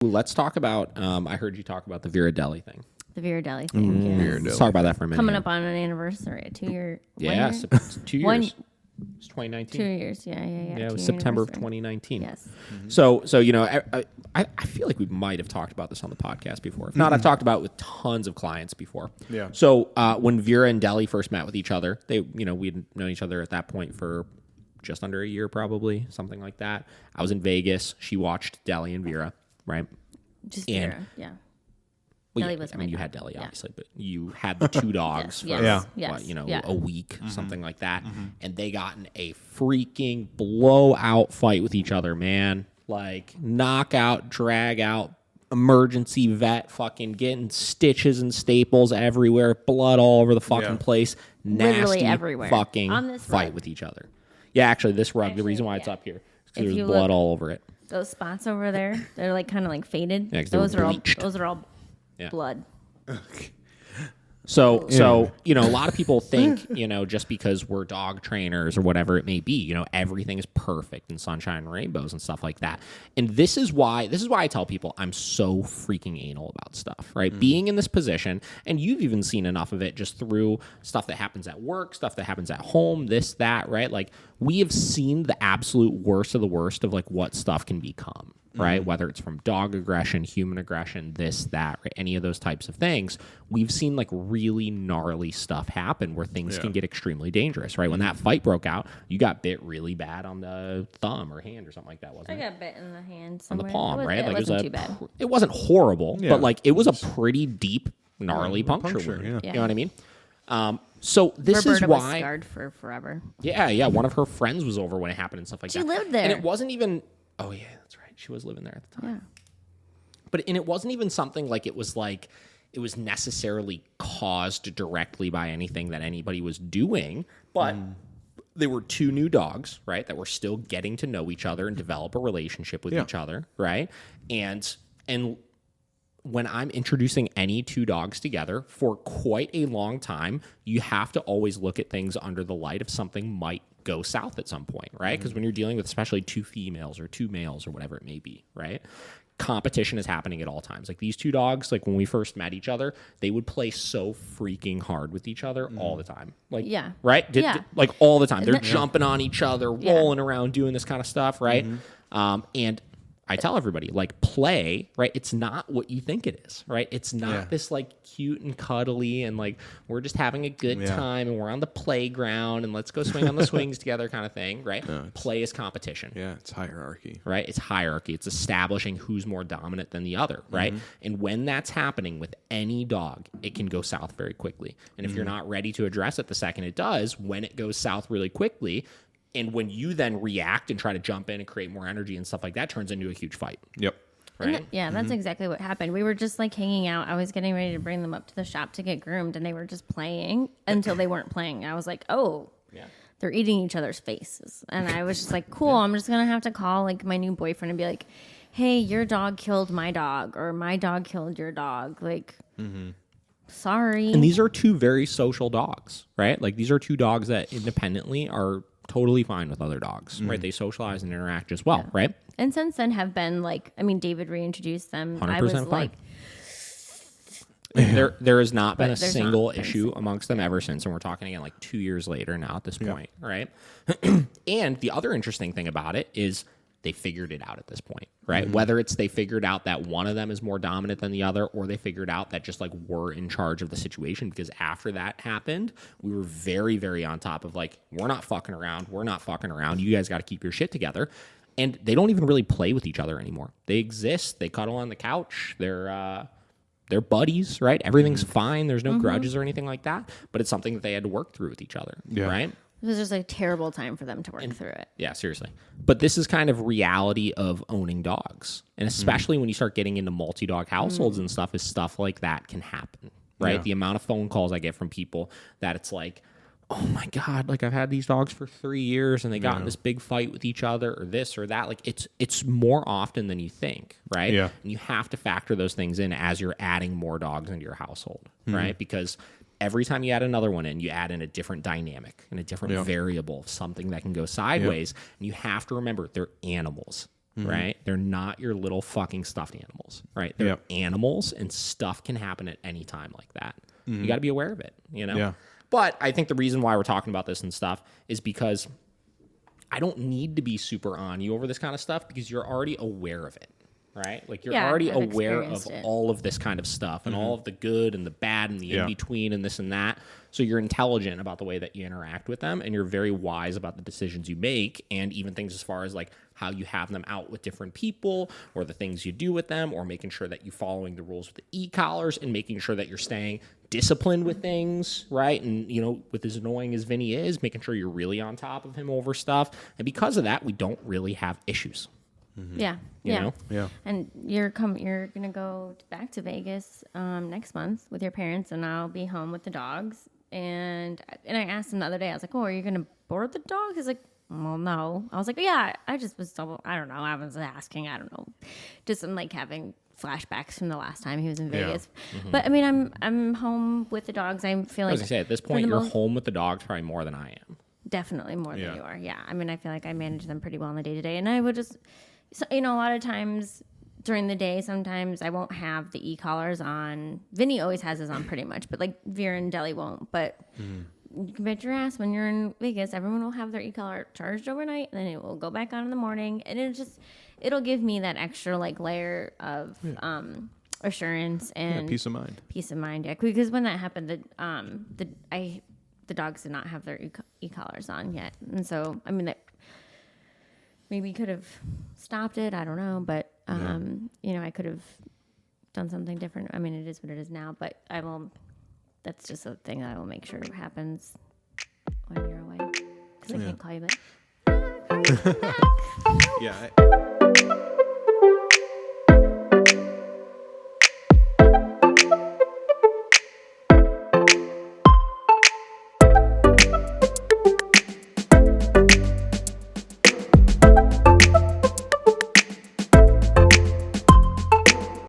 Let's talk about, I heard you talk about the Vera Deli thing. The Viridelli thing. Yes. Let's talk about that for a minute. Coming up on an anniversary, a 2 year. Yeah, 2 years. It's 2019. 2 years, yeah. Yeah, it was September of 2019. Yes. So you know, I feel like we might have talked about this on the podcast before. If not, I've talked about it with tons of clients before. Yeah. So when Vera and Deli first met with each other, we'd known each other at that point for just under a year, probably something like that. I was in Vegas. She watched Deli and Vera, right? Just Vera, yeah. Well, Deli yeah, was I my mean, you dog. had Deli, Yeah. obviously, but you had the two dogs for a week, something like that, and they got in a freaking blowout fight with each other, man. Like knockout, drag out, emergency vet, fucking getting stitches and staples everywhere, blood all over the fucking place, Literally nasty everywhere. fucking On this fight rug. with each other. Yeah, actually, this rug, the reason why it's up here is because there's blood all over it. Those spots over there, they're like kind of like faded. Yeah, 'cause they were bleached. Those are all Yeah. blood. So you know, a lot of people think, you know, just because we're dog trainers or whatever it may be, you know, everything is perfect and sunshine and rainbows and stuff like that. And this is why I tell people I'm so freaking anal about stuff, right? Being in this position, and you've even seen enough of it just through stuff that happens at work, stuff that happens at home, this, that, right? Like we have seen the absolute worst of the worst of like what stuff can become. Right? Whether it's from dog aggression, human aggression, this, that, right? Any of those types of things, we've seen like really gnarly stuff happen where things can get extremely dangerous, right? When that fight broke out, you got bit really bad on the thumb or hand or something like that, wasn't it? I got bit in the hand On somewhere. the palm, right? It Like wasn't too bad. it wasn't horrible, but like it was a pretty deep, gnarly puncture wound. yeah. You know what I mean? So this Roberta is was why, scarred for forever. yeah, one of her friends was over when it happened and stuff like that. She lived there. And it wasn't even, oh yeah, that's right. She was living there at the time. Yeah. And it wasn't even something like it was necessarily caused directly by anything that anybody was doing, but they were two new dogs, right, that were still getting to know each other and develop a relationship with each other, right? And when I'm introducing any two dogs together for quite a long time, you have to always look at things under the light of something might go south at some point, right? Because when you're dealing with especially two females or two males or whatever it may be, right? Competition is happening at all times. Like these two dogs, like when we first met each other, they would play so freaking hard with each other all the time. Like, right? Like all the time. They're jumping on each other, rolling around, doing this kind of stuff, right? And I tell everybody, like, play, right? It's not what you think it is, right? It's not this, like, cute and cuddly and, like, we're just having a good time and we're on the playground and let's go swing on the swings together kind of thing, right? Play is competition. Yeah, it's hierarchy. Right? It's hierarchy. It's establishing who's more dominant than the other, right? And when that's happening with any dog, it can go south very quickly. And if you're not ready to address it the second it does, when it goes south really quickly, and when you then react and try to jump in and create more energy and stuff like that, turns into a huge fight. Yep. Right? That's exactly what happened. We were just like hanging out. I was getting ready to bring them up to the shop to get groomed, and they were just playing until they weren't playing. I was like, oh, they're eating each other's faces. And I was just like, cool, I'm just going to have to call like my new boyfriend and be like, hey, your dog killed my dog, or my dog killed your dog. Like, sorry. And these are two very social dogs, right? Like these are two dogs that independently are totally fine with other dogs, right? They socialize and interact as well, right? And since then have been like, I mean, David reintroduced them. 100% I was fine. like, There has not been a there's single not been a issue single. amongst them ever since, and we're talking again like 2 years later now at this point, right? And the other interesting thing about it is they figured it out at this point, right? Whether it's they figured out that one of them is more dominant than the other, or they figured out that just like we're in charge of the situation, because after that happened, we were very, very on top of like, we're not fucking around. We're not fucking around. You guys got to keep your shit together. And they don't even really play with each other anymore. They exist. They cuddle on the couch. They're buddies, right? Everything's fine. There's no grudges or anything like that. But it's something that they had to work through with each other, right? it was just a terrible time for them to work through it. Yeah, seriously. But this is kind of reality of owning dogs. And especially when you start getting into multi-dog households and stuff, is stuff like that can happen, right? Yeah. The amount of phone calls I get from people that it's like, oh my God, like I've had these dogs for 3 years and they got in this big fight with each other or this or that. Like it's more often than you think, right? Yeah. And you have to factor those things in as you're adding more dogs into your household, right? Because every time you add another one in, you add in a different dynamic and a different variable, something that can go sideways. And you have to remember they're animals. right? They're not your little fucking stuffed animals, right? They're animals, and stuff can happen at any time like that. You got to be aware of it, you know? Yeah. But I think the reason why we're talking about this and stuff is because I don't need to be super on you over this kind of stuff because you're already aware of it, right? Like you're already I've aware of experienced it. all of this kind of stuff and all of the good and the bad and the Yeah. in-between and this and that. So you're intelligent about the way that you interact with them, and you're very wise about the decisions you make, and even things as far as like how you have them out with different people or the things you do with them, or making sure that you're following the rules with the e-collars and making sure that you're staying disciplined with things, right? And, you know, with as annoying as Vinny is, making sure you're really on top of him over stuff. And because of that, we don't really have issues. Yeah. You Yeah. know? Yeah. And you're gonna go back to Vegas next month with your parents, and I'll be home with the dogs. And I asked him the other day, I was like, "Oh, are you gonna board the dogs?" He's like, "Well, no." I was like, "Yeah, I just was I don't know. I was asking. I don't know. Just I'm like having flashbacks from the last time he was in Vegas." But I mean, I'm home with the dogs. I feel like As I say, at this for point, the you're most- home with the dogs probably more than I am. Definitely more Yeah. than you are. Yeah. I mean, I feel like I manage them pretty well in the day to day. And I would just, so, you know, a lot of times during the day, sometimes I won't have the e-collars on. Vinny always has his on pretty much, but like Vera and Deli won't. But you can bet your ass when you're in Vegas, everyone will have their e-collar charged overnight, and then it will go back on in the morning. And it'll give me that extra like layer of assurance and Peace of mind. peace of mind. Yeah, because when that happened, the dogs did not have their e-collars on yet, and so I mean that maybe could have stopped it. I don't know, but you know, I could have done something different. I mean, it is what it is now, but I will. That's just a thing that I will make sure happens when you're away, because I can't call you back. Yeah.